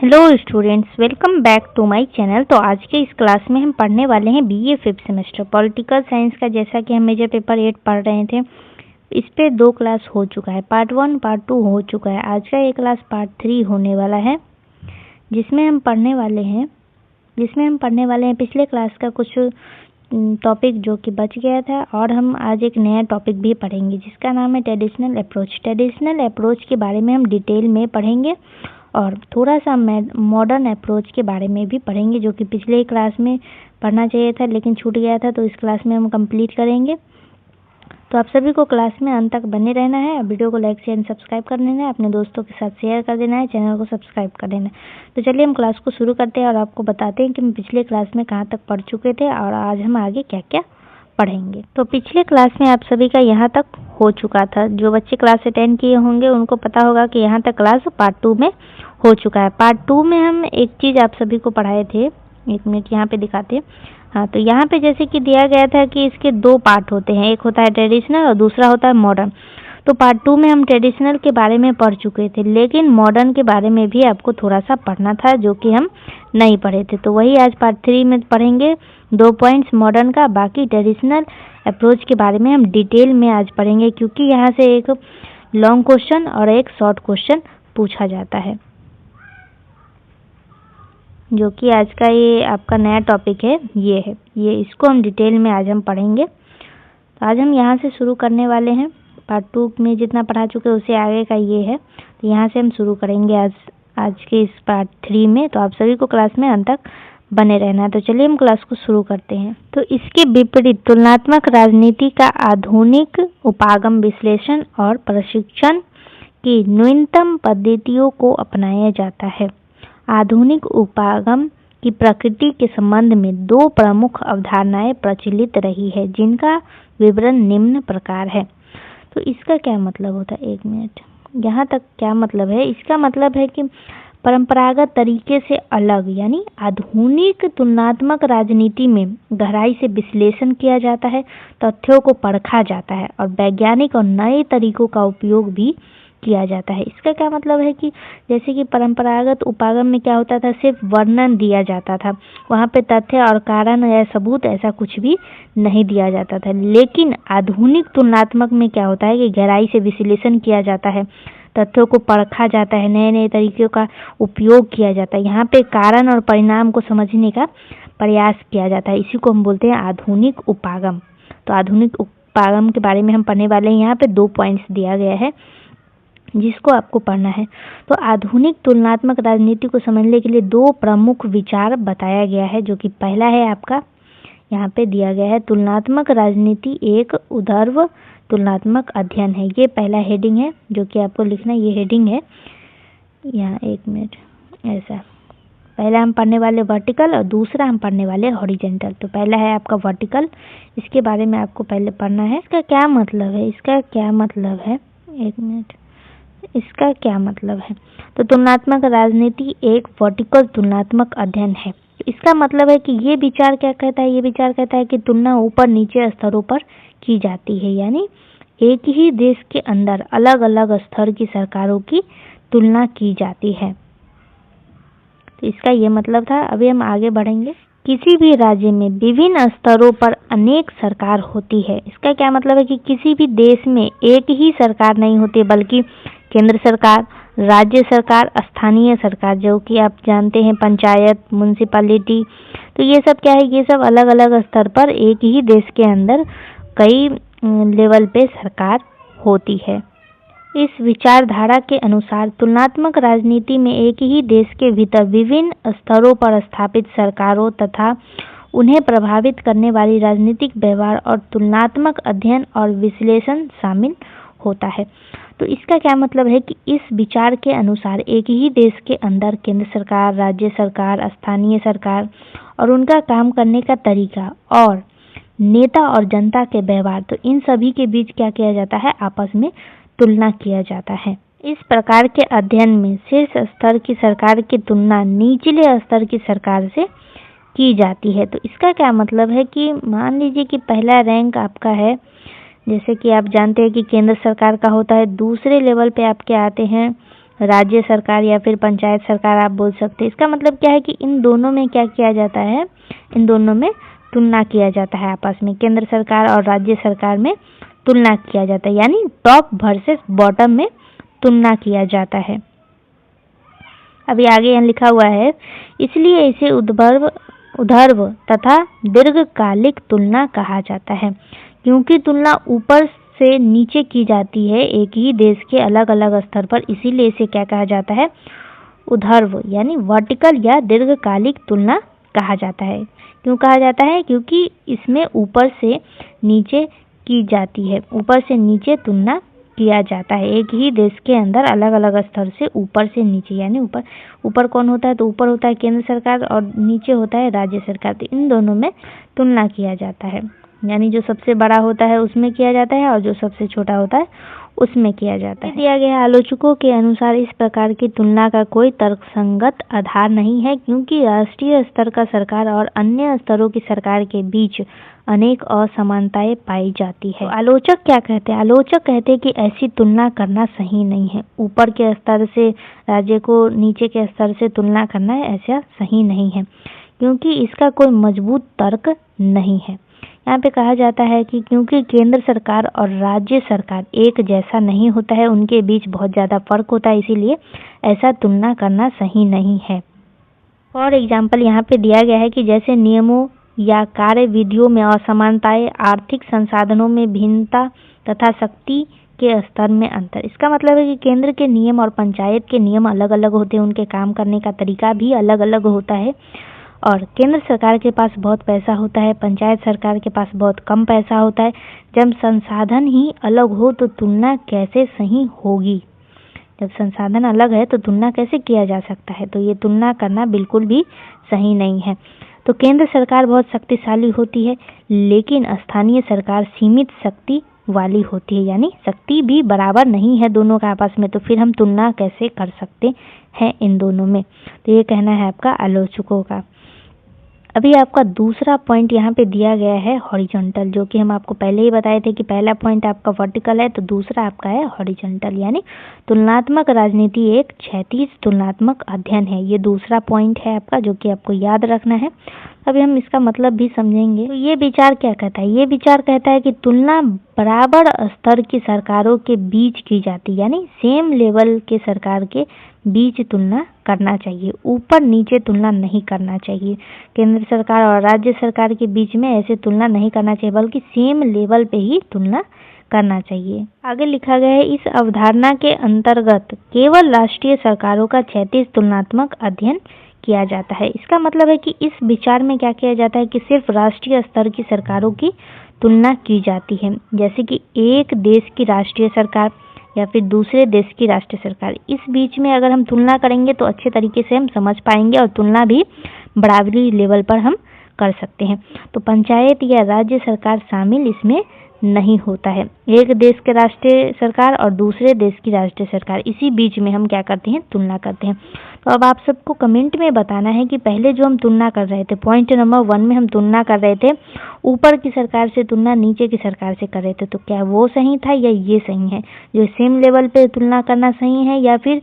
Hello students, welcome back to my channel. तो आज के इस क्लास में हम पढ़ने वाले हैं BA 5th semester political science का। जैसा कि हम मेजर पेपर 8 पढ़ रहे थे, इस पे 2 क्लास हो चुका है, पार्ट 1 पार्ट 2 हो चुका है। आज का ये क्लास पार्ट 3 होने वाला है, जिसमें हम पढ़ने वाले हैं पिछले क्लास का कुछ टॉपिक जो कि बच गया था, और हम आज एक नया टॉपिक भी पढ़ेंगे जिसका नाम है ट्रेडिशनल अप्रोच। ट्रेडिशनल अप्रोच के बारे में हम डिटेल में पढ़ेंगे और थोड़ा सा मॉडर्न अप्रोच के बारे में भी पढ़ेंगे, जो कि पिछले क्लास में पढ़ना चाहिए था लेकिन छूट गया था, तो इस क्लास में हम कंप्लीट करेंगे। तो आप सभी को क्लास में अंत तक बने रहना है। वीडियो को लाइक शेयर सब्सक्राइब कर देना है, अपने दोस्तों के साथ शेयर कर देना है, चैनल को सब्सक्राइब कर देना है। तो चलिए हम क्लास को शुरू करते हैं और आपको बताते हैं कि हम पिछले क्लास में कहाँ तक पढ़ चुके थे और आज हम आगे क्या क्या पढ़ेंगे। तो पिछले क्लास में आप सभी का यहाँ तक हो चुका था। जो बच्चे क्लास अटेंड किए होंगे उनको पता होगा कि यहाँ तक क्लास पार्ट 2 में हो चुका है। पार्ट 2 में हम एक चीज़ आप सभी को पढ़ाए थे, 1 मिनट यहाँ पे दिखाते हैं। हाँ, तो यहाँ पे जैसे कि दिया गया था कि इसके 2 पार्ट होते हैं, एक होता है ट्रेडिशनल और दूसरा होता है मॉडर्न। तो पार्ट 2 में हम ट्रेडिशनल के बारे में पढ़ चुके थे, लेकिन मॉडर्न के बारे में भी आपको थोड़ा सा पढ़ना था, जो कि हम नहीं पढ़े थे। तो वही आज पार्ट 3 में पढ़ेंगे, 2 पॉइंट्स मॉडर्न का। बाकी ट्रेडिशनल अप्रोच के बारे में हम डिटेल में आज पढ़ेंगे, क्योंकि यहाँ से एक लॉन्ग क्वेश्चन और एक शॉर्ट क्वेश्चन पूछा जाता है, जो कि आज का ये आपका नया टॉपिक है। ये इसको हम डिटेल में आज हम पढ़ेंगे। तो आज हम यहाँ से शुरू करने वाले हैं। पार्ट 2 में जितना पढ़ा चुके उससे आगे का ये है, तो यहाँ से हम शुरू करेंगे आज के इस पार्ट 3 में। तो आप सभी को क्लास में अंत तक बने रहना है। तो चलिए हम क्लास को शुरू करते हैं। तो इसके विपरीत तुलनात्मक राजनीति का आधुनिक उपागम विश्लेषण और प्रशिक्षण की न्यूनतम पद्धतियों को अपनाया जाता है। आधुनिक उपागम की प्रकृति के संबंध में 2 प्रमुख अवधारणाएं प्रचलित रही है, जिनका विवरण निम्न प्रकार है। तो इसका क्या मतलब होता है, 1 मिनट, यहाँ तक क्या मतलब है? इसका मतलब है कि परंपरागत तरीके से अलग, यानी आधुनिक तुलनात्मक राजनीति में गहराई से विश्लेषण किया जाता है, तथ्यों को परखा जाता है और वैज्ञानिक और नए तरीकों का उपयोग भी किया जाता है। इसका क्या मतलब है कि जैसे कि परंपरागत उपागम में क्या होता था, सिर्फ वर्णन दिया जाता था, वहाँ पे तथ्य और कारण या सबूत ऐसा कुछ भी नहीं दिया जाता था। लेकिन आधुनिक तुलनात्मक में क्या होता है कि गहराई से विश्लेषण किया जाता है, तथ्यों को परखा जाता है, नए नए तरीकों का उपयोग किया जाता है, यहाँ पे कारण और परिणाम को समझने का प्रयास किया जाता है। इसी को हम बोलते हैं आधुनिक उपागम। तो आधुनिक उपागम के बारे में हम पढ़ने वाले हैं। यहाँ पे 2 पॉइंट्स दिया गया है जिसको आपको पढ़ना है। तो आधुनिक तुलनात्मक राजनीति को समझने के लिए 2 प्रमुख विचार बताया गया है, जो कि पहला है आपका यहाँ पे दिया गया है, तुलनात्मक राजनीति एक उर्ध्व तुलनात्मक अध्ययन है। ये पहला हेडिंग है जो कि आपको लिखना, ये हेडिंग है यहाँ, 1 मिनट, ऐसा। पहला हम पढ़ने वाले वर्टिकल और दूसरा हम पढ़ने वाले हॉरिजेंटल। तो पहला है आपका वर्टिकल, इसके बारे में आपको पहले पढ़ना है। इसका क्या मतलब है, 1 मिनट, इसका क्या मतलब है? तो तुलनात्मक राजनीति एक वर्टिकल तुलनात्मक अध्ययन है। इसका मतलब है कि ये विचार क्या कहता है, ये विचार कहता है कि तुलना ऊपर नीचे स्तरों पर की जाती है, यानी एक ही देश के अंदर अलग अलग स्तर की सरकारों की तुलना की जाती है। तो इसका ये मतलब था। अभी हम आगे बढ़ेंगे। किसी भी राज्य में विभिन्न स्तरों पर अनेक सरकार होती है। इसका क्या मतलब है कि किसी भी देश में एक ही सरकार नहीं होती, बल्कि केंद्र सरकार, राज्य सरकार, स्थानीय सरकार, जो कि आप जानते हैं पंचायत, म्युनिसिपैलिटी। तो ये सब क्या है, ये सब अलग अलग स्तर पर एक ही देश के अंदर कई लेवल पे सरकार होती है। इस विचारधारा के अनुसार तुलनात्मक राजनीति में एक ही देश के भीतर विभिन्न स्तरों पर स्थापित सरकारों तथा उन्हें प्रभावित करने वाली राजनीतिक व्यवहार और तुलनात्मक अध्ययन और विश्लेषण शामिल होता है। तो इसका क्या मतलब है कि इस विचार के अनुसार एक ही देश के अंदर केंद्र सरकार, राज्य सरकार, स्थानीय सरकार और उनका काम करने का तरीका और नेता और जनता के व्यवहार, तो इन सभी के बीच क्या किया जाता है, आपस में तुलना किया जाता है। इस प्रकार के अध्ययन में शीर्ष स्तर की सरकार की तुलना निचले स्तर की सरकार से की जाती है। तो इसका क्या मतलब है कि मान लीजिए कि पहला रैंक आपका है, जैसे कि आप जानते हैं कि केंद्र सरकार का होता है, दूसरे लेवल पे आपके आते हैं राज्य सरकार या फिर पंचायत सरकार आप बोल सकते हैं। इसका मतलब क्या है कि इन दोनों में क्या किया जाता है, इन दोनों में तुलना किया जाता है आपस में, केंद्र सरकार और राज्य सरकार में तुलना किया जाता है, यानी टॉप वर्सेस बॉटम में तुलना किया जाता है। अभी आगे यहाँ लिखा हुआ है, इसलिए इसे ऊर्ध्व तथा दीर्घकालिक तुलना कहा जाता है, क्योंकि तुलना ऊपर से नीचे की जाती है एक ही देश के अलग अलग स्तर पर, इसीलिए इसे क्या कहा जाता है, ऊर्ध्व यानी वर्टिकल या दीर्घकालिक तुलना कहा जाता है। क्यों कहा जाता है, क्योंकि इसमें ऊपर से नीचे की जाती है, ऊपर से नीचे तुलना किया जाता है एक ही देश के अंदर अलग अलग स्तर से, ऊपर से नीचे, यानी ऊपर कौन होता है, तो ऊपर होता है केंद्र सरकार और नीचे होता है राज्य सरकार। तो इन दोनों में तुलना किया जाता है, यानी जो सबसे बड़ा होता है उसमें किया जाता है और जो सबसे छोटा होता है उसमें किया जाता है। दिया गया आलोचकों के अनुसार इस प्रकार की तुलना का कोई तर्कसंगत आधार नहीं है, क्योंकि राष्ट्रीय स्तर का सरकार और अन्य स्तरों की सरकार के बीच अनेक असमानताएं पाई जाती है। आलोचक क्या कहते हैं, आलोचक कहते हैं कि ऐसी तुलना करना सही नहीं है, ऊपर के स्तर से राज्य को नीचे के स्तर से तुलना करना ऐसा सही नहीं है, क्योंकि इसका कोई मजबूत तर्क नहीं है। यहाँ पे कहा जाता है कि क्योंकि केंद्र सरकार और राज्य सरकार एक जैसा नहीं होता है, उनके बीच बहुत ज़्यादा फर्क होता है, इसीलिए ऐसा तुलना करना सही नहीं है। फॉर एग्जाम्पल यहाँ पे दिया गया है कि जैसे नियमों या कार्य विधियों में असमानताएं, आर्थिक संसाधनों में भिन्नता तथा शक्ति के स्तर में अंतर। इसका मतलब है कि केंद्र के नियम और पंचायत के नियम अलग अलग होते हैं, उनके काम करने का तरीका भी अलग अलग होता है, और केंद्र सरकार के पास बहुत पैसा होता है, पंचायत सरकार के पास बहुत कम पैसा होता है। जब संसाधन ही अलग हो तो तुलना कैसे सही होगी, जब संसाधन अलग है तो तुलना कैसे किया जा सकता है, तो ये तुलना करना बिल्कुल भी सही नहीं है। तो केंद्र सरकार बहुत शक्तिशाली होती है, लेकिन स्थानीय सरकार सीमित शक्ति वाली होती है, यानी शक्ति भी बराबर नहीं है दोनों का आपस में, तो फिर हम तुलना कैसे कर सकते हैं इन दोनों में। तो ये कहना है आपका आलोचकों का। अभी आपका दूसरा पॉइंट यहाँ पे दिया गया है हॉरिजॉन्टल, जो कि हम आपको पहले ही बताए थे कि पहला पॉइंट आपका वर्टिकल है तो दूसरा आपका है हॉरिजॉन्टल, यानी तुलनात्मक राजनीति एक क्षैतिज तुलनात्मक अध्ययन है। ये दूसरा पॉइंट है आपका, जो कि आपको याद रखना है। अभी हम इसका मतलब भी समझेंगे। तो ये विचार क्या कहता है, ये विचार कहता है कि तुलना बराबर स्तर की सरकारों के बीच की जाती है, यानी सेम लेवल के सरकार के बीच तुलना करना चाहिए, ऊपर नीचे तुलना नहीं करना चाहिए। केंद्र सरकार और राज्य सरकार के बीच में ऐसे तुलना नहीं करना चाहिए, बल्कि सेम लेवल पे ही तुलना करना चाहिए। आगे लिखा गया है, इस अवधारणा के अंतर्गत केवल राष्ट्रीय सरकारों का क्षैतिज तुलनात्मक अध्ययन किया जाता है। इसका मतलब है कि इस विचार में क्या किया जाता है कि सिर्फ राष्ट्रीय स्तर की सरकारों की तुलना की जाती है, जैसे कि एक देश की राष्ट्रीय सरकार या फिर दूसरे देश की राष्ट्रीय सरकार, इस बीच में अगर हम तुलना करेंगे तो अच्छे तरीके से हम समझ पाएंगे और तुलना भी बराबरी लेवल पर हम कर सकते हैं। तो पंचायत या राज्य सरकार शामिल इसमें नहीं होता है, एक देश के राष्ट्रीय सरकार और दूसरे देश की राष्ट्रीय सरकार, इसी बीच में हम क्या करते हैं, तुलना करते हैं। तो अब आप सबको कमेंट में बताना है कि पहले जो हम तुलना कर रहे थे, पॉइंट नंबर 1 में हम तुलना कर रहे थे ऊपर की सरकार से तुलना नीचे की सरकार से कर रहे थे, तो क्या वो सही था या ये सही है, जो सेम लेवल पे तुलना करना सही है या फिर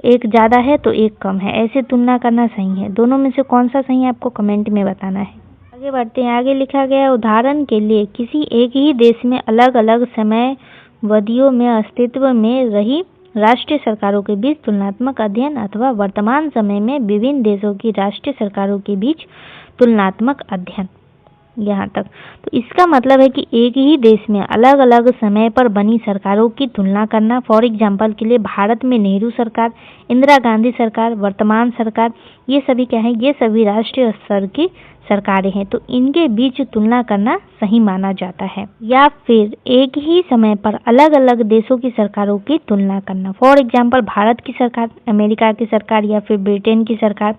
एक ज़्यादा है तो एक कम है, ऐसे तुलना करना सही है। दोनों में से कौन सा सही है आपको कमेंट में बताना है। आगे बढ़ते हैं। आगे लिखा गया, उदाहरण के लिए किसी एक ही देश में अलग अलग समयावधियों में अस्तित्व में रही राष्ट्रीय सरकारों के बीच तुलनात्मक अध्ययन अथवा वर्तमान समय में विभिन्न देशों की राष्ट्रीय सरकारों के बीच तुलनात्मक अध्ययन, यहाँ तक। तो इसका मतलब है कि एक ही देश में अलग अलग समय पर बनी सरकारों की तुलना करना। फॉर एग्जाम्पल के लिए भारत में नेहरू सरकार, इंदिरा गांधी सरकार, वर्तमान सरकार, ये सभी क्या है, ये सभी राष्ट्रीय स्तर की सरकारें हैं, तो इनके बीच तुलना करना सही माना जाता है। या फिर एक ही समय पर अलग अलग देशों की सरकारों की तुलना करना। फॉर एग्जाम्पल भारत की सरकार, अमेरिका की सरकार या फिर ब्रिटेन की सरकार,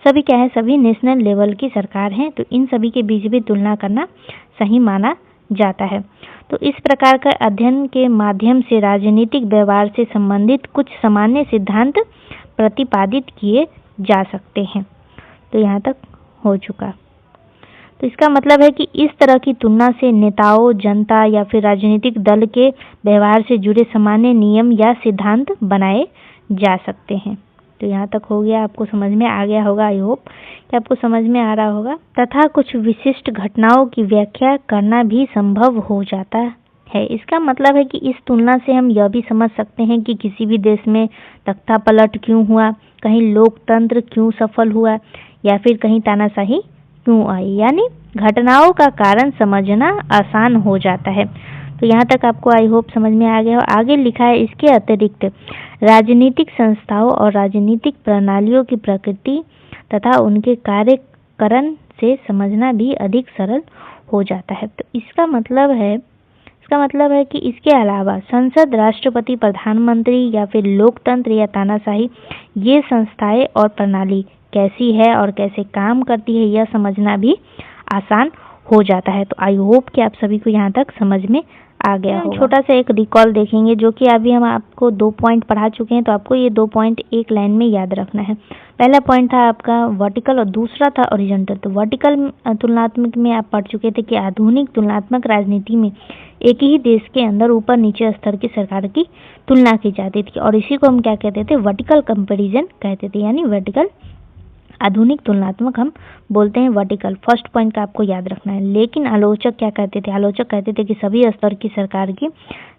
सभी क्या है, सभी नेशनल लेवल की सरकार हैं, तो इन सभी के बीच भी तुलना करना सही माना जाता है। तो इस प्रकार का अध्ययन के माध्यम से राजनीतिक व्यवहार से संबंधित कुछ सामान्य सिद्धांत प्रतिपादित किए जा सकते हैं। तो यहाँ तक हो चुका। तो इसका मतलब है कि इस तरह की तुलना से नेताओं, जनता या फिर राजनीतिक दल के व्यवहार से जुड़े सामान्य नियम या सिद्धांत बनाए जा सकते हैं। तो यहाँ तक हो गया, आपको समझ में आ गया होगा। आई होप कि आपको समझ में आ रहा होगा। तथा कुछ विशिष्ट घटनाओं की व्याख्या करना भी संभव हो जाता है। इसका मतलब है कि इस तुलना से हम यह भी समझ सकते हैं कि किसी भी देश में तख्ता पलट क्यों हुआ, कहीं लोकतंत्र क्यों सफल हुआ, या फिर कहीं तानाशाही क्यों आई। यानी घटनाओं का कारण समझना आसान हो जाता है। तो यहाँ तक आपको आई होप समझ में आ गया हो। आगे लिखा है, इसके अतिरिक्त राजनीतिक संस्थाओं और राजनीतिक प्रणालियों की प्रकृति तथा उनके कार्यकरण से समझना भी अधिक सरल हो जाता है। तो इसका मतलब है कि इसके अलावा संसद, राष्ट्रपति, प्रधानमंत्री या फिर लोकतंत्र या तानाशाही, ये संस्थाएं और प्रणाली कैसी है और कैसे काम करती है, यह समझना भी आसान हो जाता है। तो आई होप कि आप सभी को यहाँ तक समझ में आ गया होगा। छोटा सा एक रिकॉल देखेंगे, जो कि अभी हम आपको 2 पॉइंट पढ़ा चुके हैं। तो आपको ये 2 पॉइंट एक लाइन में याद रखना है। पहला पॉइंट था आपका वर्टिकल और दूसरा था ओरिजेंटल। तो वर्टिकल तुलनात्मक में आप पढ़ चुके थे कि आधुनिक तुलनात्मक राजनीति में एक ही देश के अंदर ऊपर नीचे स्तर की सरकार की तुलना की जाती थी, और इसी को हम क्या कहते थे, वर्टिकल कंपैरिजन कहते थे। यानी वर्टिकल आधुनिक तुलनात्मक हम बोलते हैं वर्टिकल। फर्स्ट पॉइंट का आपको याद रखना है। लेकिन आलोचक क्या कहते थे, आलोचक कहते थे कि सभी स्तर की सरकार की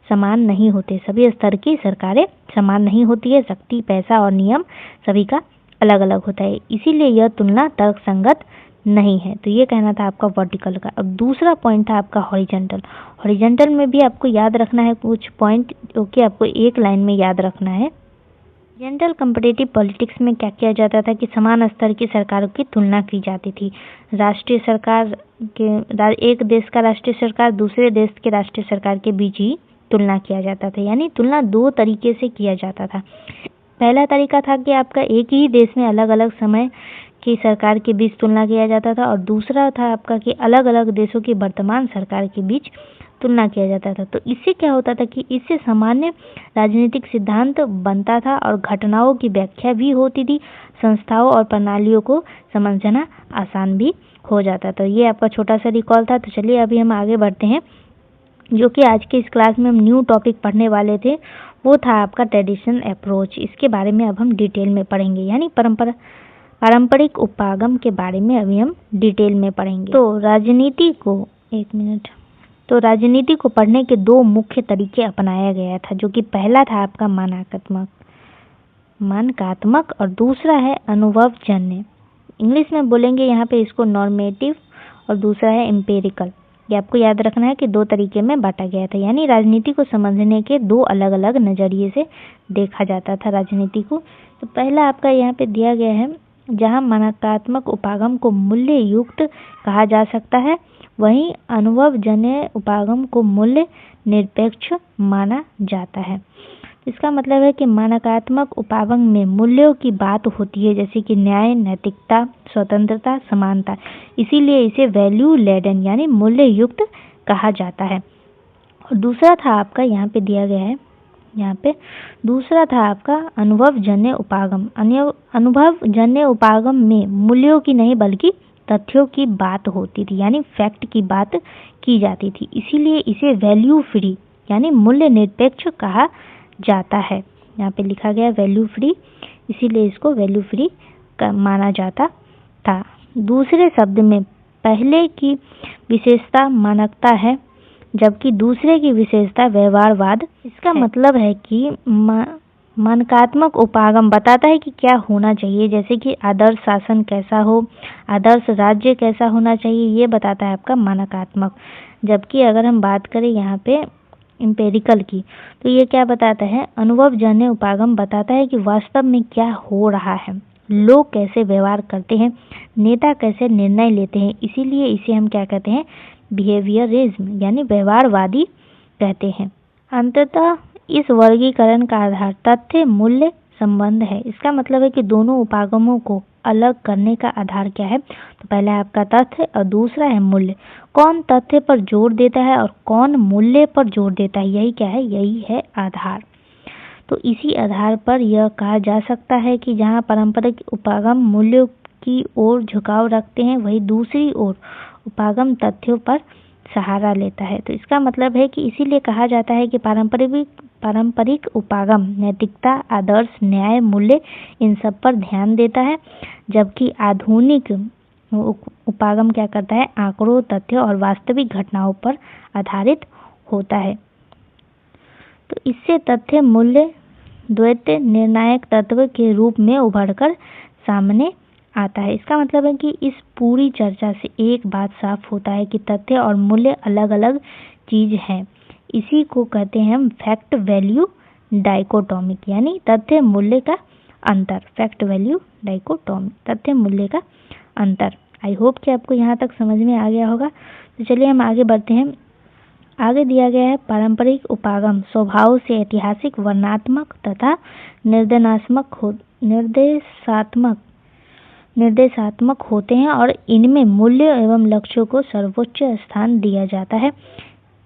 समान नहीं होते, सभी स्तर की सरकारें समान नहीं होती है, शक्ति, पैसा और नियम सभी का अलग अलग होता है, इसीलिए यह तुलना तर्कसंगत नहीं है। तो ये कहना था आपका वर्टिकल का। अब दूसरा पॉइंट था आपका हॉरिजॉन्टल। हॉरिजॉन्टल में भी आपको याद रखना है कुछ पॉइंट, जो कि आपको एक लाइन में याद रखना है। जनरल कंपैरेटिव पॉलिटिक्स में क्या किया जाता था कि समान स्तर की सरकारों की तुलना की जाती थी। राष्ट्रीय सरकार के, एक देश का राष्ट्रीय सरकार दूसरे देश के राष्ट्रीय सरकार के बीच ही तुलना किया जाता था। यानी तुलना 2 तरीके से किया जाता था। पहला तरीका था कि आपका एक ही देश में अलग अलग समय की सरकार के बीच तुलना किया जाता था, और दूसरा था आपका कि अलग अलग देशों की वर्तमान सरकार के बीच तुलना किया जाता था। तो इससे क्या होता था कि इससे सामान्य राजनीतिक सिद्धांत बनता था और घटनाओं की व्याख्या भी होती थी, संस्थाओं और प्रणालियों को समझना आसान भी हो जाता। तो ये आपका छोटा सा रिकॉल था। तो चलिए अभी हम आगे बढ़ते हैं, जो कि आज के इस क्लास में हम न्यू टॉपिक पढ़ने वाले थे, वो था आपका ट्रेडिशनल अप्रोच। इसके बारे में अब हम डिटेल में पढ़ेंगे, यानी पारंपरिक उपागम के बारे में अभी हम डिटेल में पढ़ेंगे। तो राजनीति को पढ़ने के 2 मुख्य तरीके अपनाया गया था, जो कि पहला था आपका मानकात्मक और दूसरा है अनुभवजन्य। इंग्लिश में बोलेंगे यहाँ पे इसको नॉर्मेटिव, और दूसरा है एम्पिरिकल। ये आपको याद रखना है कि 2 तरीके में बांटा गया था। यानी राजनीति को समझने के 2 अलग अलग नजरिए से देखा जाता था राजनीति को। तो पहला आपका यहाँ पे दिया गया है, जहाँ मानकात्मक उपागम को मूल्य युक्त कहा जा सकता है, वहीं अनुभवजन्य उपागम को मूल्य निरपेक्ष माना जाता है। इसका मतलब है कि मानकात्मक उपागम में मूल्यों की बात होती है, जैसे कि न्याय, नैतिकता, स्वतंत्रता, समानता, इसीलिए इसे वैल्यू लेडन यानी मूल्य युक्त कहा जाता है। और दूसरा था आपका यहाँ पे दिया गया है, यहाँ पे दूसरा था आपका अनुभवजन्य उपागम। अनुभवजन्य उपागम में मूल्यों की नहीं बल्कि तथ्यों की बात होती थी, यानी फैक्ट की बात की जाती थी, इसीलिए इसे वैल्यू फ्री यानी मूल्य निरपेक्ष कहा जाता है। यहाँ पे लिखा गया वैल्यू फ्री, इसीलिए इसको वैल्यू फ्री माना जाता था। दूसरे शब्द में पहले की विशेषता मानकता है, जबकि दूसरे की विशेषता व्यवहारवाद। इसका मतलब है कि मानकात्मक उपागम बताता है कि क्या होना चाहिए, जैसे कि आदर्श शासन कैसा हो, आदर्श राज्य कैसा होना चाहिए, ये बताता है आपका मानकात्मक। जबकि अगर हम बात करें यहाँ पे एम्पिरिकल की, तो ये क्या बताता है, अनुभवजन्य उपागम बताता है कि वास्तव में क्या हो रहा है, लोग कैसे व्यवहार करते हैं, नेता कैसे निर्णय लेते हैं, इसीलिए इसे हम क्या कहते हैं, बिहेवियरिज्म यानी व्यवहारवादी कहते हैं। अंततः इस वर्गीकरण का आधार तथ्य मूल्य संबंध है। इसका मतलब है कि दोनों उपागमों को अलग करने का आधार क्या है, तो पहला है आपका तथ्य और दूसरा है मूल्य। कौन तथ्य पर जोर देता है और कौन मूल्य पर जोर देता है, यही क्या है, यही है आधार। तो इसी आधार पर यह कहा जा सकता है कि जहाँ पारंपरिक उपागम मूल्यों की ओर झुकाव रखते हैं, वहीं दूसरी ओर उपागम तथ्यों पर सहारा लेता है। तो इसका मतलब है कि इसीलिए कहा जाता है कि पारंपरिक उपागम नैतिकता, आदर्श, न्याय, मूल्य इन सब पर ध्यान देता है, जबकि आधुनिक उपागम क्या करता है, आंकड़ों, तथ्य और वास्तविक घटनाओं पर आधारित होता है। तो इससे तथ्य मूल्य द्वैत निर्णायक तत्व के रूप में उभरकर सामने आता है। इसका मतलब है कि इस पूरी चर्चा से एक बात साफ होता है कि तथ्य और मूल्य अलग अलग चीज हैं। इसी को कहते हैं हम फैक्ट वैल्यू डाइकोटोमिक, यानी तथ्य मूल्य का अंतर। फैक्ट वैल्यू डाइकोटोमिक, तथ्य मूल्य का अंतर। आई होप कि आपको यहाँ तक समझ में आ गया होगा। तो चलिए हम आगे बढ़ते हैं। आगे दिया गया है पारंपरिक उपागम स्वभाव से ऐतिहासिक, वर्णनात्मक तथा निर्देशात्मक होते हैं और इनमें मूल्य एवं लक्ष्यों को सर्वोच्च स्थान दिया जाता है।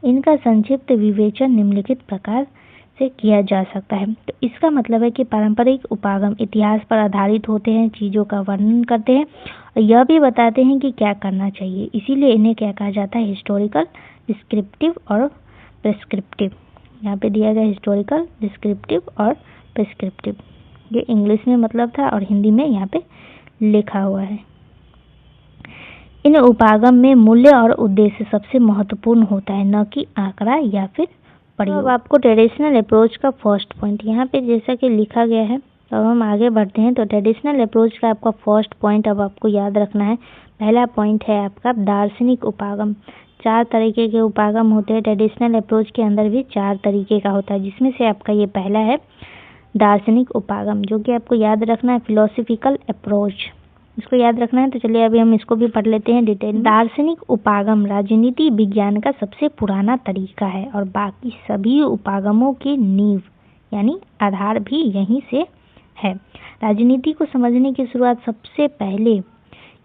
इनका संक्षिप्त विवेचन निम्नलिखित प्रकार से किया जा सकता है। तो इसका मतलब है कि पारंपरिक उपागम इतिहास पर आधारित होते हैं, चीज़ों का वर्णन करते हैं और यह भी बताते हैं कि क्या करना चाहिए। इसीलिए इन्हें क्या कहा जाता है, हिस्टोरिकल, डिस्क्रिप्टिव और प्रेस्क्रिप्टिव। यहाँ पे दिया गया हिस्टोरिकल, डिस्क्रिप्टिव और प्रेस्क्रिप्टिव। ये इंग्लिश में मतलब था और हिंदी में यहाँ पे लिखा हुआ है। इन उपागम में मूल्य और उद्देश्य सबसे महत्वपूर्ण होता है, न कि आंकड़ा या फिर प्रयोग। अब आपको ट्रेडिशनल अप्रोच का फर्स्ट पॉइंट यहाँ पे जैसा कि लिखा गया है, तो अब हम आगे बढ़ते हैं। तो ट्रेडिशनल अप्रोच का आपका फर्स्ट पॉइंट अब आपको याद रखना है। पहला पॉइंट है आपका दार्शनिक उपागम। 4 तरीके के उपागम होते हैं। ट्रेडिशनल अप्रोच के अंदर भी 4 तरीके का होता है, जिसमें से आपका ये पहला है दार्शनिक उपागम, जो कि आपको याद रखना है, फिलोसफिकल अप्रोच, इसको याद रखना है। तो चलिए अभी हम इसको भी पढ़ लेते हैं डिटेल। दार्शनिक उपागम राजनीति विज्ञान का सबसे पुराना तरीका है और बाकी सभी उपागमों की नींव यानी आधार भी यहीं से है। राजनीति को समझने की शुरुआत सबसे पहले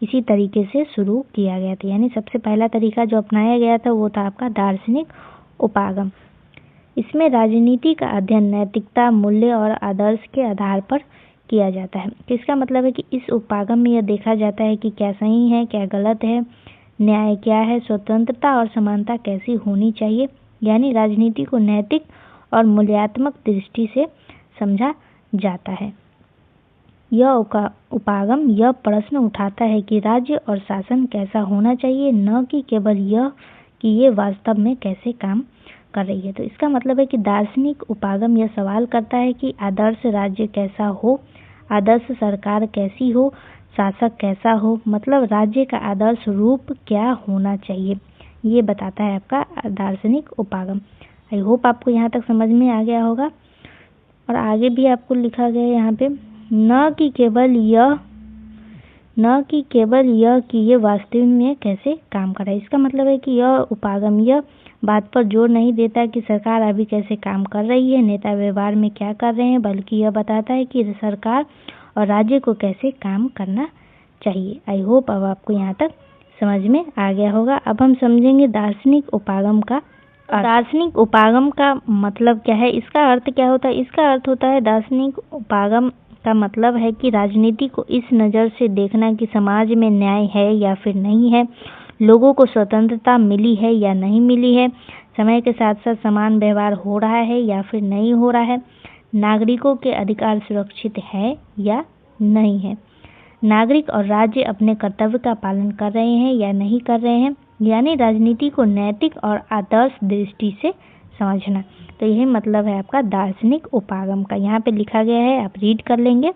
इसी तरीके से शुरू किया गया था, यानी सबसे पहला तरीका जो अपनाया गया था वो था आपका दार्शनिक उपागम। इसमें राजनीति का अध्ययन नैतिकता, मूल्य और आदर्श के आधार पर किया जाता है। तो इसका मतलब है कि इस उपागम में यह देखा जाता है कि क्या सही है, क्या गलत है, न्याय क्या है, स्वतंत्रता और समानता कैसी होनी चाहिए, यानी राजनीति को नैतिक और मूल्यात्मक दृष्टि से समझा जाता है। यह उपागम यह प्रश्न उठाता है कि राज्य और शासन कैसा होना चाहिए, न कि केवल यह कि ये वास्तव में कैसे काम कर रही है। तो इसका मतलब है कि दार्शनिक उपागम यह सवाल करता है कि आदर्श राज्य कैसा हो, आदर्श सरकार कैसी हो, शासक कैसा हो, मतलब राज्य का आदर्श रूप क्या होना चाहिए, ये बताता है आपका दार्शनिक उपागम। आई होप आपको यहाँ तक समझ में आ गया होगा। और आगे भी आपको लिखा गया है यहाँ पे, न कि केवल यह कि ये वास्तव में कैसे काम कर रहा है। इसका मतलब है कि यह उपागम यह बात पर जोर नहीं देता कि सरकार अभी कैसे काम कर रही है, नेता व्यवहार में क्या कर रहे हैं, बल्कि यह बताता है कि सरकार और राज्य को कैसे काम करना चाहिए। आई होप अब आपको यहाँ तक समझ में आ गया होगा। अब हम समझेंगे दार्शनिक उपागम का अर्थ। दार्शनिक उपागम का मतलब क्या है, इसका अर्थ क्या होता है। इसका अर्थ होता है दार्शनिक उपागम का मतलब है कि राजनीति को इस नज़र से देखना कि समाज में न्याय है या फिर नहीं है, लोगों को स्वतंत्रता मिली है या नहीं मिली है, समय के साथ साथ समान व्यवहार हो रहा है या फिर नहीं हो रहा है, नागरिकों के अधिकार सुरक्षित है या नहीं है, नागरिक और राज्य अपने कर्तव्य का पालन कर रहे हैं या नहीं कर रहे हैं, यानी राजनीति को नैतिक और आदर्श दृष्टि से समझना। तो यही मतलब है आपका दार्शनिक उपागम का। यहाँ पे लिखा गया है, आप रीड कर लेंगे।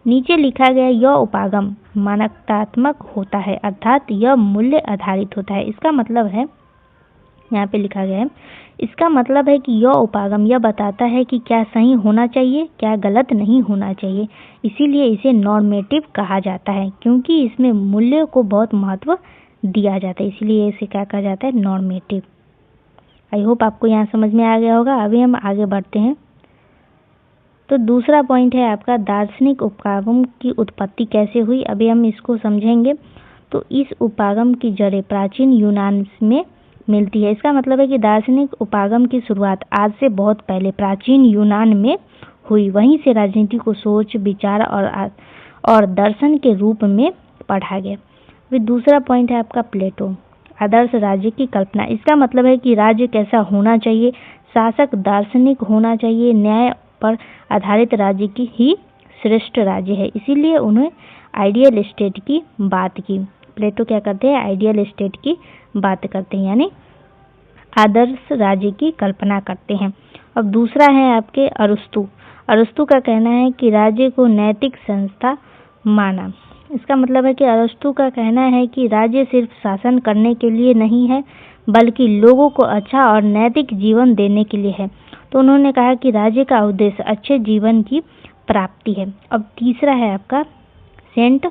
नीचे लिखा गया है, यह उपागम मानकात्मक होता है, अर्थात यह मूल्य आधारित होता है। इसका मतलब है, यहाँ पे लिखा गया है, इसका मतलब है कि यह उपागम यह बताता है कि क्या सही होना चाहिए, क्या गलत नहीं होना चाहिए। इसीलिए इसे नॉर्मेटिव कहा जाता है, क्योंकि इसमें मूल्य को बहुत महत्व दिया जाता है, इसलिए इसे क्या कहा जाता है, नॉर्मेटिव। आई होप आपको यहाँ समझ में आ गया होगा। अभी हम आगे बढ़ते हैं। तो दूसरा पॉइंट है आपका दार्शनिक उपागम की उत्पत्ति कैसे हुई। अभी हम इसको समझेंगे। तो इस उपागम की जड़ें प्राचीन यूनान में मिलती है। इसका मतलब है कि दार्शनिक उपागम की शुरुआत आज से बहुत पहले प्राचीन यूनान में हुई। वहीं से राजनीति को सोच, विचार और दर्शन के रूप में पढ़ा गया। फिर दूसरा पॉइंट है आपका प्लेटो। आदर्श राज्य की कल्पना। इसका मतलब है कि राज्य कैसा होना चाहिए, शासक दार्शनिक होना चाहिए, न्याय पर आधारित राज्य की ही श्रेष्ठ राज्य है। इसीलिए उन्हें आइडियल स्टेट की बात की। प्लेटो क्या करते हैं, आइडियल स्टेट की बात करते हैं, यानी आदर्श राज्य की कल्पना करते हैं। अब दूसरा है आपके अरस्तु। अरस्तु का कहना है कि राज्य को नैतिक संस्था माना। इसका मतलब है कि अरस्तु का कहना है कि राज्य सिर्फ शासन करने के लिए नहीं है, बल्कि लोगों को अच्छा और नैतिक जीवन देने के लिए है। तो उन्होंने कहा कि राज्य का उद्देश्य अच्छे जीवन की प्राप्ति है। अब तीसरा है आपका सेंट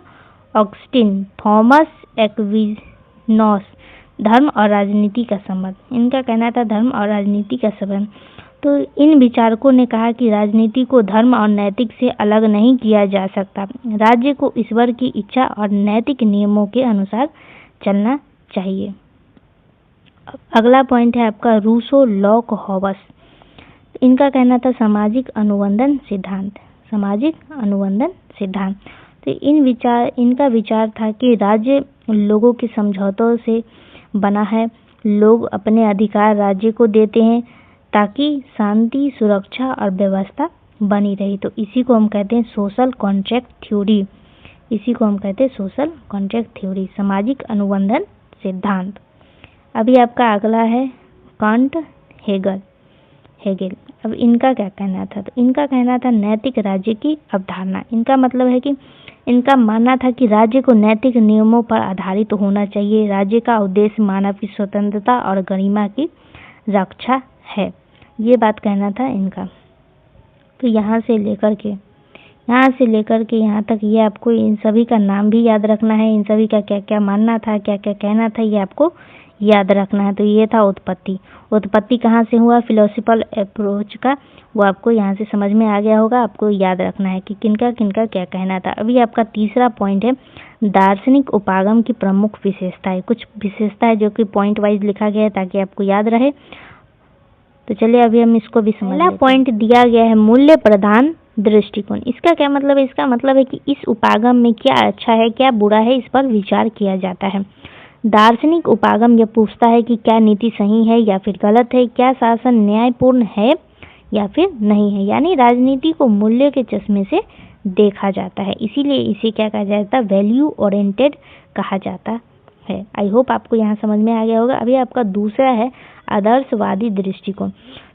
ऑगस्टिन, थॉमस एक्विनोस, धर्म और राजनीति का संबंध। इनका कहना था धर्म और राजनीति का संबंध। तो इन विचारकों ने कहा कि राजनीति को धर्म और नैतिक से अलग नहीं किया जा सकता। राज्य को ईश्वर की इच्छा और नैतिक नियमों के अनुसार चलना चाहिए। अगला पॉइंट है आपका रूसो, लॉक, हॉबस। इनका कहना था सामाजिक अनुबंधन सिद्धांत। सामाजिक अनुबंधन सिद्धांत। तो इनका विचार था कि राज्य लोगों के समझौतों से बना है। लोग अपने अधिकार राज्य को देते हैं ताकि शांति, सुरक्षा और व्यवस्था बनी रही। तो इसी को हम कहते हैं सोशल कॉन्ट्रैक्ट थ्योरी। इसी को हम कहते हैं सोशल कॉन्ट्रैक्ट थ्योरी, सामाजिक अनुबंधन सिद्धांत। अभी आपका अगला है कांट, हेगल। अब इनका क्या कहना था, तो इनका कहना था नैतिक राज्य की अवधारणा। इनका मतलब है कि इनका मानना था कि राज्य को नैतिक नियमों पर आधारित होना चाहिए। राज्य का उद्देश्य मानव की स्वतंत्रता और गरिमा की रक्षा है, ये बात कहना था इनका। तो यहाँ से लेकर के यहाँ तक ये आपको इन सभी का नाम भी याद रखना है। इन सभी का क्या क्या मानना था, क्या क्या कहना था, ये आपको याद रखना है। तो ये था उत्पत्ति। उत्पत्ति कहाँ से हुआ, फिलोसफिकल अप्रोच का, वो आपको यहाँ से समझ में आ गया होगा। आपको याद रखना है कि किनका किनका क्या कहना था। अभी आपका तीसरा पॉइंट है दार्शनिक उपागम की प्रमुख विशेषताएं। कुछ विशेषताएं जो कि पॉइंट वाइज लिखा गया है ताकि आपको याद रहे। तो चलिए अभी हम इसको भी समझ लेते हैं। पहला पॉइंट दिया गया है मूल्य प्रधान दृष्टिकोण। इसका क्या मतलब है, इसका मतलब है कि इस उपागम में क्या अच्छा है, क्या बुरा है, इस पर विचार किया जाता है। दार्शनिक उपागम यह पूछता है कि क्या नीति सही है या फिर गलत है, क्या शासन न्यायपूर्ण है या फिर नहीं है, यानी राजनीति को मूल्य के चश्मे से देखा जाता है। इसीलिए इसे क्या कहा जाता है, वैल्यू ओरिएंटेड कहा जाता है। आई होप आपको यहाँ समझ में आ गया होगा। अभी आपका दूसरा है आदर्शवादी दृष्टिकोण।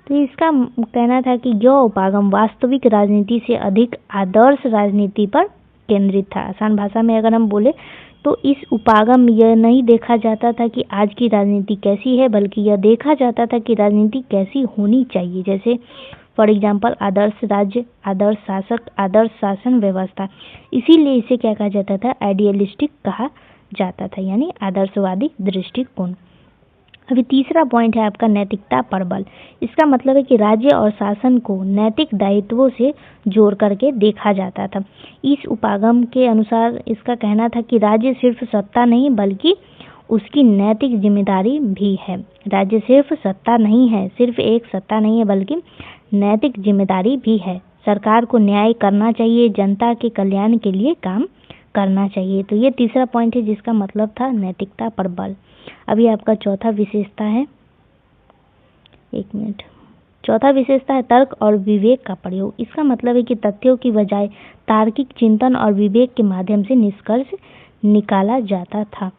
तो इसका कहना था कि यह उपागम वास्तविक राजनीति से अधिक आदर्श राजनीति पर केंद्रित था। आसान भाषा में अगर हम बोले तो इस उपागम में यह नहीं देखा जाता था कि आज की राजनीति कैसी है, बल्कि यह देखा जाता था कि राजनीति कैसी होनी चाहिए। जैसे फॉर एग्जाम्पल आदर्श राज्य, आदर्श शासक, आदर्श शासन व्यवस्था। इसीलिए इसे क्या कहा जाता था, आइडियलिस्टिक कहा जाता था, यानी आदर्शवादी दृष्टिकोण। अभी तीसरा पॉइंट है आपका नैतिकता पर बल। इसका मतलब है कि राज्य और शासन को नैतिक दायित्वों से जोड़ करके देखा जाता था। इस उपागम के अनुसार इसका कहना था कि राज्य सिर्फ सत्ता नहीं बल्कि उसकी नैतिक जिम्मेदारी भी है। राज्य सिर्फ सत्ता नहीं है, सिर्फ एक सत्ता नहीं है बल्कि नैतिक जिम्मेदारी भी है। सरकार को न्याय करना चाहिए, जनता के कल्याण के लिए काम करना चाहिए। तो ये तीसरा पॉइंट है जिसका मतलब था नैतिकता पर बल। अभी आपका चौथा विशेषता है, एक मिनट, चौथा विशेषता है तर्क और विवेक का प्रयोग। इसका मतलब है कि तथ्यों की बजाय तार्किक चिंतन और विवेक के माध्यम से निष्कर्ष निकाला जाता था।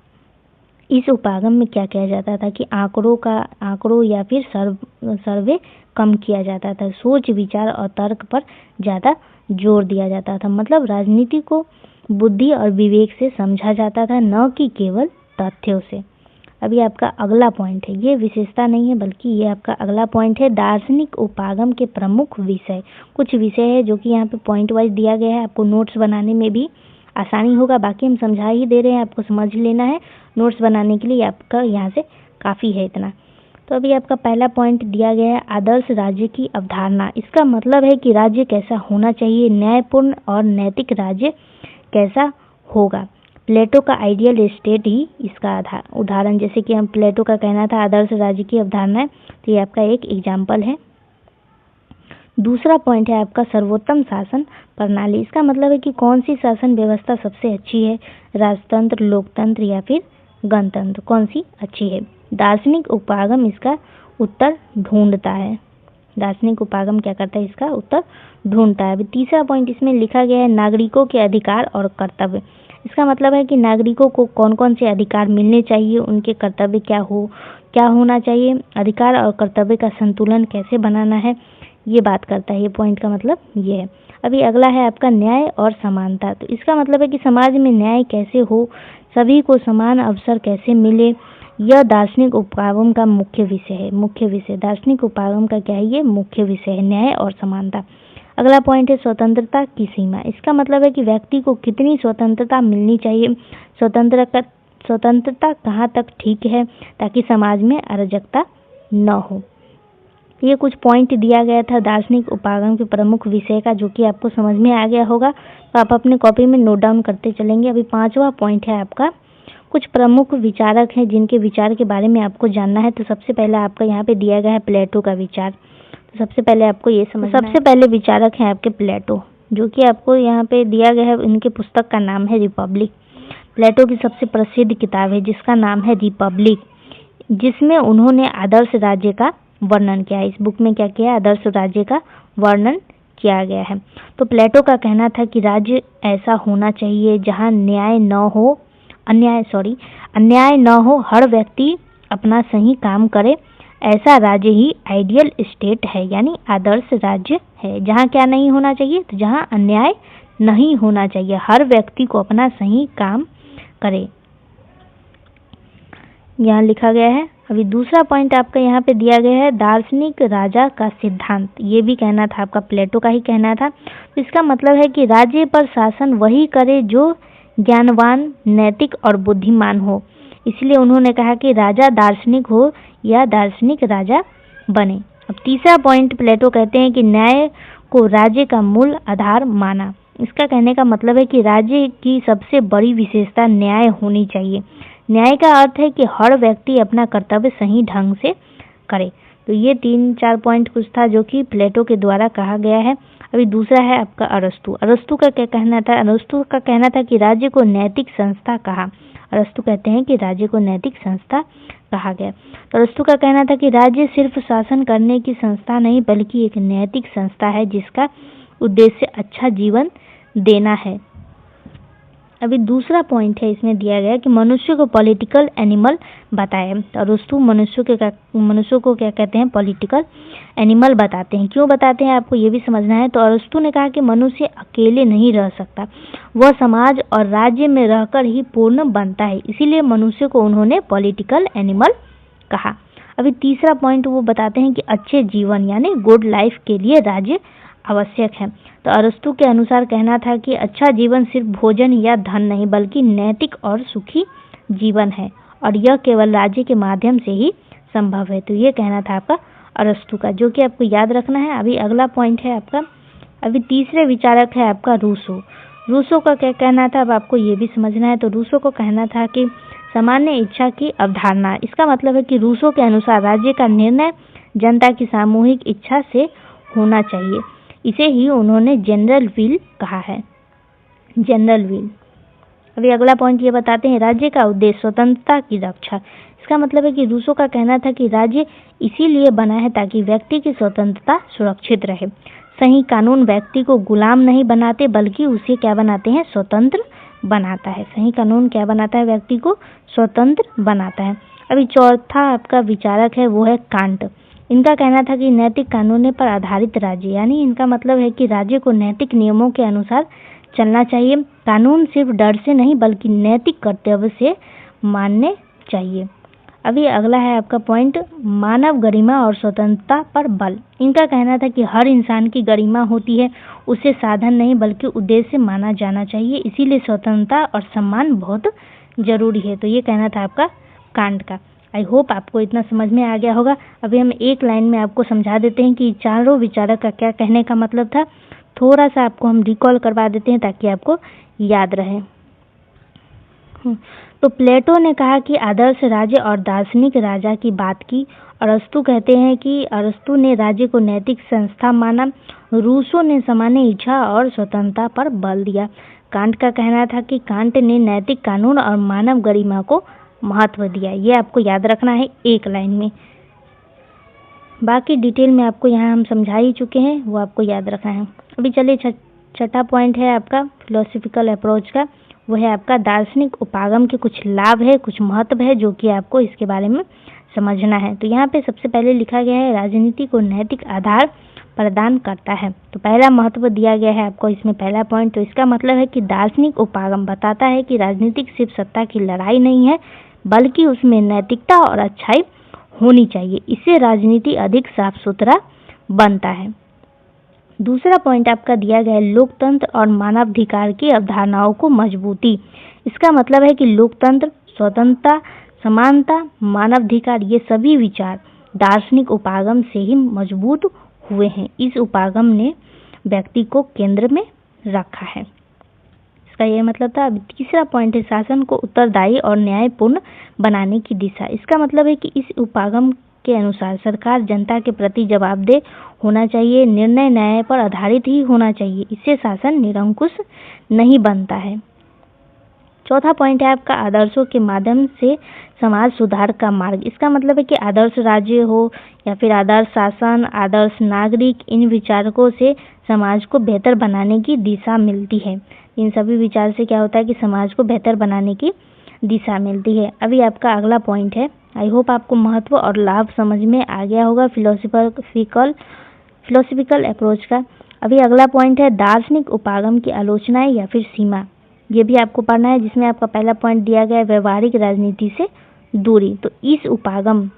इस उपागम में क्या किया जाता था कि आंकड़ों या फिर सर्वे कम किया जाता था। सोच, विचार और तर्क पर ज़्यादा जोर दिया जाता था। मतलब राजनीति को बुद्धि और विवेक से समझा जाता था, न कि केवल तथ्यों से। अभी आपका अगला पॉइंट है, ये विशेषता नहीं है बल्कि ये आपका अगला पॉइंट है दार्शनिक उपागम के प्रमुख विषय। कुछ विषय है जो कि यहाँ पे पॉइंट वाइज दिया गया है, आपको नोट्स बनाने में भी आसानी होगा। बाकी हम समझा ही दे रहे हैं, आपको समझ लेना है। नोट्स बनाने के लिए आपका यहाँ से काफ़ी है इतना। तो अभी आपका पहला पॉइंट दिया गया है आदर्श राज्य की अवधारणा। इसका मतलब है कि राज्य कैसा होना चाहिए, न्यायपूर्ण और नैतिक राज्य कैसा होगा। प्लेटो का आइडियल स्टेट ही इसका उदाहरण, जैसे कि हम प्लेटो का कहना था आदर्श राज्य की अवधारणा है, तो ये आपका एक एग्जाम्पल है। दूसरा पॉइंट है आपका सर्वोत्तम शासन प्रणाली। इसका मतलब है कि कौन सी शासन व्यवस्था सबसे अच्छी है, राजतंत्र, लोकतंत्र या फिर गणतंत्र। कौन सी अच्छी है? दार्शनिक उपागम इसका उत्तर ढूंढता है। दार्शनिक उपागम क्या करता है? इसका उत्तर ढूंढता है। अभी तीसरा पॉइंट इसमें लिखा गया है नागरिकों के अधिकार और कर्तव्य। इसका मतलब है कि नागरिकों को कौन कौन से अधिकार मिलने चाहिए, उनके कर्तव्य क्या होना चाहिए, अधिकार और कर्तव्य का संतुलन कैसे बनाना है, ये बात करता है। ये पॉइंट का मतलब ये है। अभी अगला है आपका न्याय और समानता। तो इसका मतलब है कि समाज में न्याय कैसे हो, सभी को समान अवसर कैसे मिले, यह दार्शनिक उपागम का मुख्य विषय है। मुख्य विषय दार्शनिक उपागम का क्या है? ये मुख्य विषय है, न्याय और समानता। अगला पॉइंट है स्वतंत्रता की सीमा। इसका मतलब है कि व्यक्ति को कितनी स्वतंत्रता मिलनी चाहिए, स्वतंत्रता कहाँ तक ठीक है ताकि समाज में अराजकता न हो। ये कुछ पॉइंट दिया गया था दार्शनिक उपागम के प्रमुख विषय का, जो कि आपको समझ में आ गया होगा। तो आप अपने कॉपी में नोट डाउन करते चलेंगे। अभी पांचवा पॉइंट है आपका कुछ प्रमुख विचारक हैं जिनके विचार के बारे में आपको जानना है। तो सबसे पहले आपका यहाँ पे दिया गया है प्लेटो का विचार। तो सबसे पहले आपको ये समझना है। सबसे पहले विचारक हैं आपके प्लेटो, जो कि आपको यहाँ पे दिया गया है। इनके पुस्तक का नाम है रिपब्लिक। प्लेटो की सबसे प्रसिद्ध किताब है जिसका नाम है रिपब्लिक, जिसमें उन्होंने आदर्श राज्य का वर्णन किया है। इस बुक में क्या किया है? आदर्श राज्य का वर्णन किया गया है। तो प्लेटो का कहना था कि राज्य ऐसा होना चाहिए जहाँ अन्याय न हो, हर व्यक्ति अपना सही काम करे, ऐसा राज्य ही आइडियल स्टेट है, यानी आदर्श राज्य है। जहाँ क्या नहीं होना चाहिए? तो जहाँ अन्याय नहीं होना चाहिए, हर व्यक्ति को अपना सही काम करे, यहाँ लिखा गया है। अभी दूसरा पॉइंट आपका यहाँ पे दिया गया है दार्शनिक राजा का सिद्धांत। ये भी कहना था आपका, प्लेटो का ही कहना था। तो इसका मतलब है कि राज्य पर शासन वही करे जो ज्ञानवान, नैतिक और बुद्धिमान हो। इसलिए उन्होंने कहा कि राजा दार्शनिक हो या दार्शनिक राजा बने। अब तीसरा पॉइंट प्लेटो कहते हैं कि न्याय को राज्य का मूल आधार माना। इसका कहने का मतलब है कि राज्य की सबसे बड़ी विशेषता न्याय होनी चाहिए। न्याय का अर्थ है कि हर व्यक्ति अपना कर्तव्य सही ढंग से करे। तो ये 3-4 पॉइंट कुछ था जो कि प्लेटो के द्वारा कहा गया है। अभी दूसरा है आपका अरस्तु। अरस्तु का क्या कहना था? अरस्तु का कहना था कि राज्य को नैतिक संस्था कहा। अरस्तु कहते हैं कि राज्य को नैतिक संस्था कहा गया। तो अरस्तु का कहना था कि राज्य सिर्फ शासन करने की संस्था नहीं बल्कि एक नैतिक संस्था है जिसका उद्देश्य अच्छा जीवन देना है। अभी दूसरा पॉइंट है इसमें दिया गया कि मनुष्य को पॉलिटिकल एनिमल बताएं। तो अरस्तु मनुष्य को क्या कहते हैं? पॉलिटिकल एनिमल बताते हैं। क्यों बताते हैं आपको ये भी समझना है। तो अरस्तु ने कहा कि मनुष्य अकेले नहीं रह सकता, वह समाज और राज्य में रहकर ही पूर्ण बनता है, इसीलिए मनुष्य को उन्होंने पॉलिटिकल एनिमल कहा। अभी तीसरा पॉइंट वो बताते हैं कि अच्छे जीवन यानी गुड लाइफ के लिए राज्य आवश्यक है। तो अरस्तु के अनुसार कहना था कि अच्छा जीवन सिर्फ भोजन या धन नहीं बल्कि नैतिक और सुखी जीवन है, और यह केवल राज्य के माध्यम से ही संभव है। तो ये कहना था आपका अरस्तु का, जो कि आपको याद रखना है। अभी अगला पॉइंट है आपका, अभी तीसरे विचारक है आपका रूसो। रूसो का क्या कहना था अब आपको ये भी समझना है। तो रूसो को कहना था कि सामान्य इच्छा की अवधारणा। इसका मतलब है कि रूसो के अनुसार राज्य का निर्णय जनता की सामूहिक इच्छा से होना चाहिए। इसे ही उन्होंने जनरल विल कहा है, जनरल विल। अभी अगला पॉइंट ये बताते हैं राज्य का उद्देश्य स्वतंत्रता की रक्षा। इसका मतलब है कि रूसो का कहना था कि राज्य इसीलिए बना है ताकि व्यक्ति की स्वतंत्रता सुरक्षित रहे। सही कानून व्यक्ति को गुलाम नहीं बनाते बल्कि उसे क्या बनाते हैं? स्वतंत्र बनाता है। सही कानून क्या बनाता है? व्यक्ति को स्वतंत्र बनाता है। अभी चौथा आपका विचारक है वो है कांट। इनका कहना था कि नैतिक कानून पर आधारित राज्य, यानी इनका मतलब है कि राज्य को नैतिक नियमों के अनुसार चलना चाहिए। कानून सिर्फ डर से नहीं बल्कि नैतिक कर्तव्य से मानने चाहिए। अभी अगला है आपका पॉइंट मानव गरिमा और स्वतंत्रता पर बल। इनका कहना था कि हर इंसान की गरिमा होती है, उसे साधन नहीं बल्कि उद्देश्य माना जाना चाहिए, इसीलिए स्वतंत्रता और सम्मान बहुत जरूरी है। तो ये कहना था आपका कांट का। आई होप आपको इतना समझ में आ गया होगा। अभी हम एक लाइन में आपको समझा देते हैं कि चारों विचारक का क्या कहने का मतलब था। थोड़ा सा आपको हम रिकॉल करवा देते हैं ताकि आपको याद रहे। तो प्लेटो ने कहा कि आदर्श राज्य और दार्शनिक राजा की बात की। अरस्तु कहते हैं कि अरस्तु ने राज्य को नैतिक संस्था माना। रूसो ने सामान्य इच्छा और स्वतंत्रता पर बल दिया। कांट का कहना था कि कांट ने नैतिक कानून और मानव गरिमा को महत्व दिया। ये आपको याद रखना है एक लाइन में। बाकी डिटेल में आपको यहाँ हम समझा ही चुके हैं, वो आपको याद रखना है। अभी चलिए छठा पॉइंट है आपका फिलोसफिकल अप्रोच का, वो है आपका दार्शनिक उपागम के कुछ लाभ है, कुछ महत्व है, जो कि आपको इसके बारे में समझना है। तो यहाँ पे सबसे पहले लिखा गया है राजनीति को नैतिक आधार प्रदान करता है। तो पहला महत्व दिया गया है आपको इसमें, पहला पॉइंट। तो इसका मतलब है कि दार्शनिक उपागम बताता है कि राजनीतिक सिर्फ सत्ता की लड़ाई नहीं है, बल्कि उसमें नैतिकता और अच्छाई होनी चाहिए। इससे राजनीति अधिक साफ सुथरा बनता है। दूसरा पॉइंट आपका दिया गया है लोकतंत्र और मानवाधिकार की अवधारणाओं को मजबूती। इसका मतलब है कि लोकतंत्र, स्वतंत्रता, समानता, मानवाधिकार, ये सभी विचार दार्शनिक उपागम से ही मजबूत हुए हैं। इस उपागम ने व्यक्ति को केंद्र में रखा है। इसका यह मतलब था। अब तीसरा पॉइंट है शासन को उत्तरदायी और न्यायपूर्ण बनाने की दिशा। इसका मतलब है कि इस उपागम के अनुसार सरकार जनता के प्रति जवाबदेह होना चाहिए, निर्णय न्याय पर आधारित ही होना चाहिए। इससे शासन निरंकुश नहीं बनता है। चौथा पॉइंट है आपका आदर्शों के माध्यम से समाज सुधार का मार्ग। इसका मतलब है कि आदर्श राज्य हो या फिर आदर्श शासन, आदर्श नागरिक, इन विचारकों से समाज को बेहतर बनाने की दिशा मिलती है। इन सभी विचार से क्या होता है कि समाज को बेहतर बनाने की दिशा मिलती है। अभी आपका अगला पॉइंट है, आई होप आपको महत्व और लाभ समझ में आ गया होगा फिलोसफिकल अप्रोच का। अभी अगला पॉइंट है दार्शनिक उपागम की आलोचनाएं या फिर सीमा। ये भी आपको पढ़ना है, जिसमें आपका पहला पॉइंट दिया गया है व्यवहारिक राजनीति से दूरी। तो इस उपागम,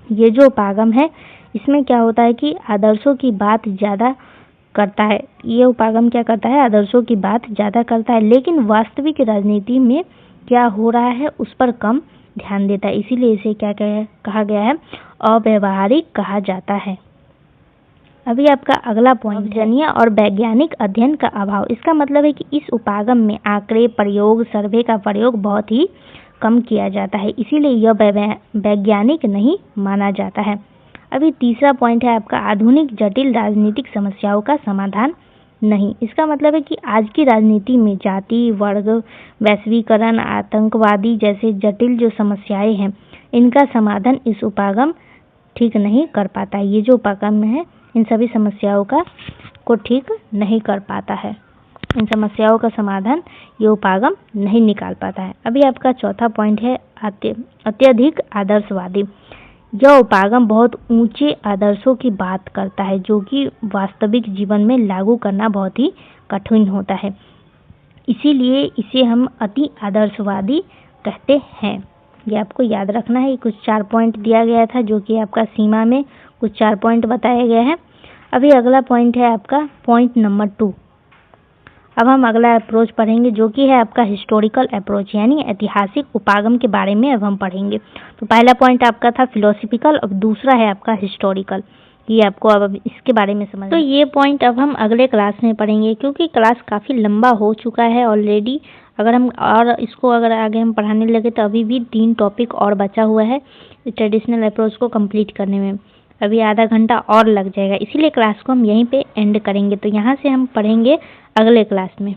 ये जो उपागम है, इसमें क्या होता है कि आदर्शों की बात ज़्यादा करता है। ये उपागम क्या करता है, आदर्शों की बात ज़्यादा करता है, लेकिन वास्तविक राजनीति में क्या हो रहा है उस पर कम ध्यान देता है। इसीलिए इसे क्या कहा गया है, अव्यवहारिक कहा जाता है। अभी आपका अगला पॉइंट जनीय और वैज्ञानिक अध्ययन का अभाव। इसका मतलब है कि इस उपागम में आंकड़े, प्रयोग, सर्वे का प्रयोग बहुत ही कम किया जाता है, इसीलिए यह वैज्ञानिक नहीं माना जाता है। अभी तीसरा पॉइंट है आपका आधुनिक जटिल राजनीतिक समस्याओं का समाधान नहीं। इसका मतलब है कि आज की राजनीति में जाति, वर्ग, वैश्वीकरण, आतंकवादी जैसे जटिल जो समस्याएं हैं, इनका समाधान इस उपागम ठीक नहीं कर पाता है। ये जो उपागम है इन सभी समस्याओं को ठीक नहीं कर पाता है। इन समस्याओं का समाधान ये उपागम नहीं निकाल पाता है। अभी आपका चौथा पॉइंट है अत्यधिक आदर्शवादी। यह उपागम बहुत ऊंचे आदर्शों की बात करता है, जो कि वास्तविक जीवन में लागू करना बहुत ही कठिन होता है। इसीलिए इसे हम अति आदर्शवादी कहते हैं। ये आपको याद रखना है। कुछ 4 पॉइंट दिया गया था, जो कि आपका सीमा में कुछ 4 पॉइंट बताए गए हैं। अभी अगला पॉइंट है आपका पॉइंट नंबर 2। अब हम अगला अप्रोच पढ़ेंगे, जो कि है आपका हिस्टोरिकल अप्रोच, यानी ऐतिहासिक उपागम के बारे में अब हम पढ़ेंगे। तो पहला पॉइंट आपका था फिलोसफिकल, अब दूसरा है आपका हिस्टोरिकल। ये आपको अब इसके बारे में समझ। तो ये पॉइंट अब हम अगले क्लास में पढ़ेंगे, क्योंकि क्लास काफ़ी लंबा हो चुका है ऑलरेडी। अगर आगे हम पढ़ाने लगे तो अभी भी 3 टॉपिक और बचा हुआ है ट्रेडिशनल अप्रोच को कंप्लीट करने में। अभी आधा घंटा और लग जाएगा, इसीलिए क्लास को हम यहीं पे एंड करेंगे। तो यहाँ से हम पढ़ेंगे अगले क्लास में।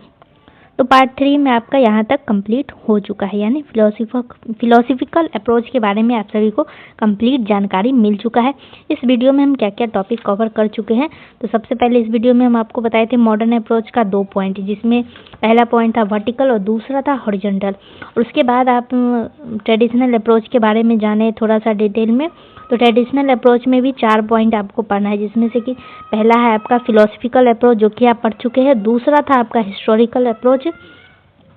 तो पार्ट 3 में आपका यहाँ तक कंप्लीट हो चुका है, यानी फिलोसफिकल अप्रोच के बारे में आप सभी को कंप्लीट जानकारी मिल चुका है। इस वीडियो में हम क्या क्या टॉपिक कवर कर चुके हैं, तो सबसे पहले इस वीडियो में हम आपको बताए थे मॉडर्न अप्रोच का 2 पॉइंट, जिसमें पहला पॉइंट था वर्टिकल और दूसरा था हॉरिजॉन्टल। और उसके बाद आप ट्रेडिशनल अप्रोच के बारे में जाने थोड़ा सा डिटेल में। तो ट्रेडिशनल अप्रोच में भी 4 पॉइंट आपको पढ़ना है, जिसमें से कि पहला है आपका फिलोसफिकल अप्रोच, जो कि आप पढ़ चुके हैं। दूसरा था आपका हिस्टोरिकल अप्रोच,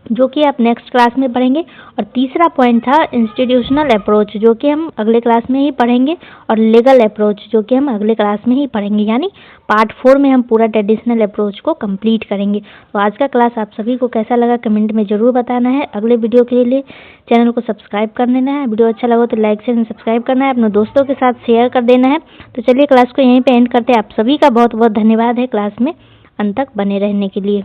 जो कि आप नेक्स्ट क्लास में पढ़ेंगे। और तीसरा पॉइंट था इंस्टीट्यूशनल अप्रोच, जो कि हम अगले क्लास में ही पढ़ेंगे। और लीगल अप्रोच, जो कि हम अगले क्लास में ही पढ़ेंगे, यानी पार्ट 4 में हम पूरा ट्रेडिशनल अप्रोच को कंप्लीट करेंगे। तो आज का क्लास आप सभी को कैसा लगा कमेंट में ज़रूर बताना है। अगले वीडियो के लिए चैनल को सब्सक्राइब कर लेना है। वीडियो अच्छा लगा तो लाइक शेयर सब्सक्राइब करना है, अपने दोस्तों के साथ शेयर कर देना है। तो चलिए क्लास को यहीं पर एंड करते हैं। आप सभी का बहुत बहुत धन्यवाद है क्लास में अंत तक बने रहने के लिए।